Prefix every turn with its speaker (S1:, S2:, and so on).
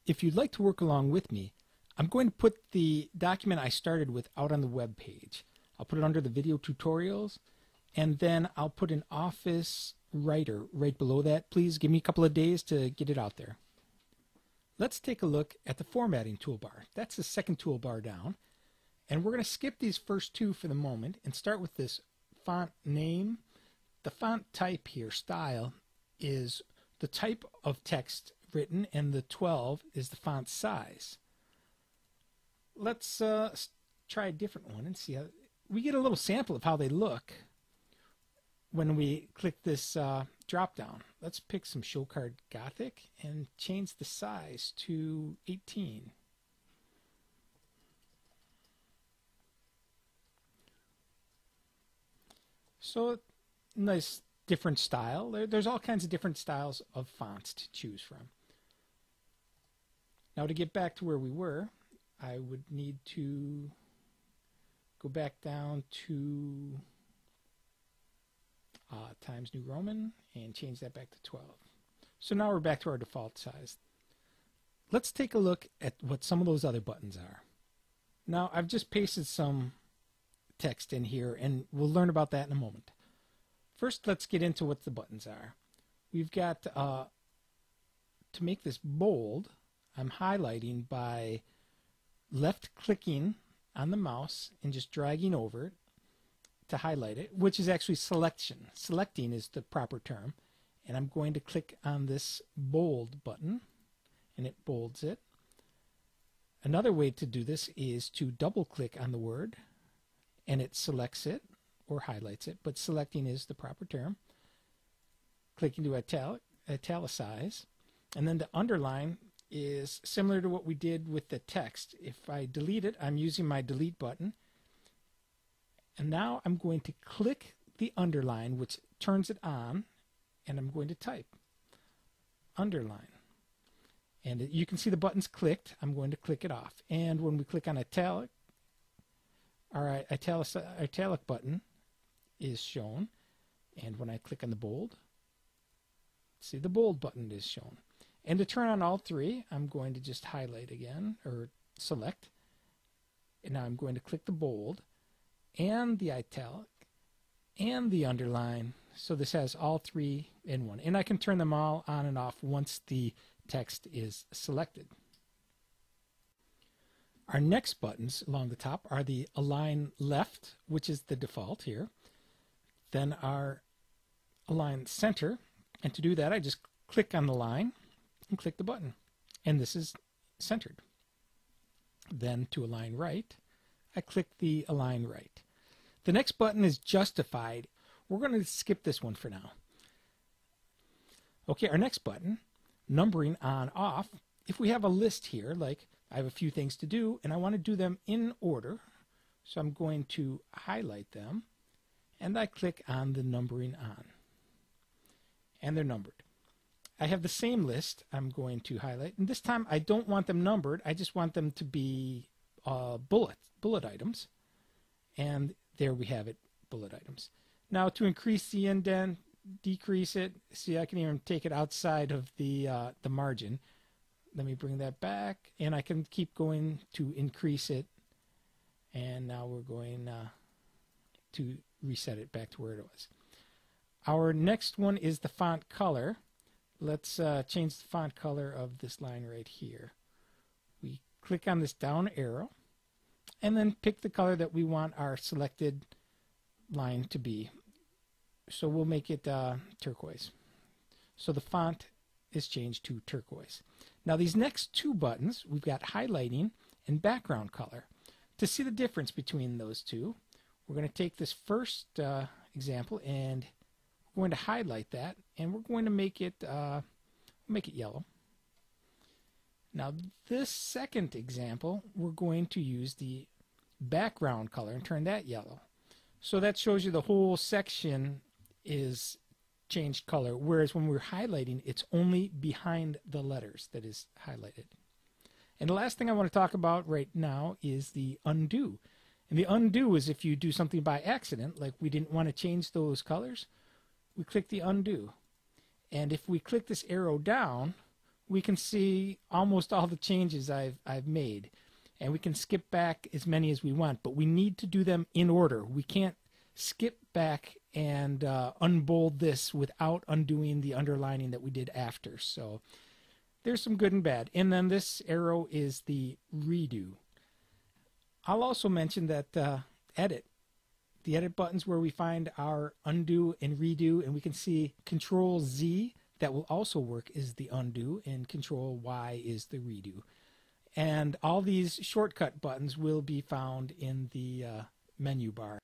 S1: If you'd like to work along with me, I'm going to put the document I started with out on the web page. I'll put it under the video tutorials, and then I'll put an Office Writer right below that. Please give me a couple of days to get it out there. Let's take a look at the formatting toolbar. That's the second toolbar down. And we're going to skip these first two for the moment and start with this font name. The font type here, style, is the type of text written, and the 12 is the font size. Let's try a different one and see how we get a little sample of how they look when we click this drop down. Let's pick some Show Card Gothic and change the size to 18. So nice different style. There's all kinds of different styles of fonts to choose from. Now to get back to where we were, I would need to go back down to Times New Roman and change that back to 12. So now we're back to our default size. Let's take a look at what some of those other buttons are. Now I've just pasted some text in here, and we'll learn about that in a moment. First, let's get into what the buttons are. We've got, to make this bold, I'm highlighting by left-clicking on the mouse and just dragging over it to highlight it, which is actually selection. Selecting is the proper term. And I'm going to click on this bold button, and it bolds it. Another way to do this is to double-click on the word, and it selects it or highlights it, but selecting is the proper term. Clicking to italicize, and then the underline is similar to what we did with the text. If I delete it, I'm using my delete button, and now I'm going to click the underline, which turns it on, and I'm going to type underline. And you can see the buttons clicked. I'm going to click it off. And when we click on italic, our italic button is shown. And when I click on the bold, see the bold button is shown. And to turn on all three, I'm going to just highlight again, or select. And now I'm going to click the bold and the italic and the underline. So this has all three in one. And I can turn them all on and off once the text is selected. Our next buttons along the top are the Align Left, which is the default here. Then our Align Center. And to do that, I just click on the line and click the button. And this is centered. Then to Align Right, I click the Align Right. The next button is Justified. We're going to skip this one for now. Okay, our next button, numbering on off. If we have a list here, like I have a few things to do and I want to do them in order, so I'm going to highlight them and I click on the numbering on, and they're numbered. I have the same list I'm going to highlight, and this time I don't want them numbered. I just want them to be bullet items, and there we have it, bullet items. Now to increase the indent, decrease it, see I can even take it outside of the margin. Let me bring that back, and I can keep going to increase it, and now we're going to reset it back to where it was. Our next one is the font color. Let's change the font color of this line right here. We click on this down arrow and then pick the color that we want our selected line to be. So we'll make it turquoise. So the font is changed to turquoise. Now these next two buttons, we've got highlighting and background color. To see the difference between those two, we're going to take this first example and we're going to highlight that, and we're going to make it yellow. Now this second example, we're going to use the background color and turn that yellow. So that shows you the whole section is changed color, whereas when we're highlighting, it's only behind the letters that is highlighted. And the last thing I want to talk about right now is the undo. And the undo is if you do something by accident, like we didn't want to change those colors, we click the undo. And if we click this arrow down, we can see almost all the changes I've made. And we can skip back as many as we want, but we need to do them in order. We can't skip back and unbold this without undoing the underlining that we did after. So there's some good and bad. And then this arrow is the redo. I'll also mention that edit. The edit button's where we find our undo and redo, and we can see Control Z, that will also work, is the undo, and Control Y is the redo. And all these shortcut buttons will be found in the menu bar.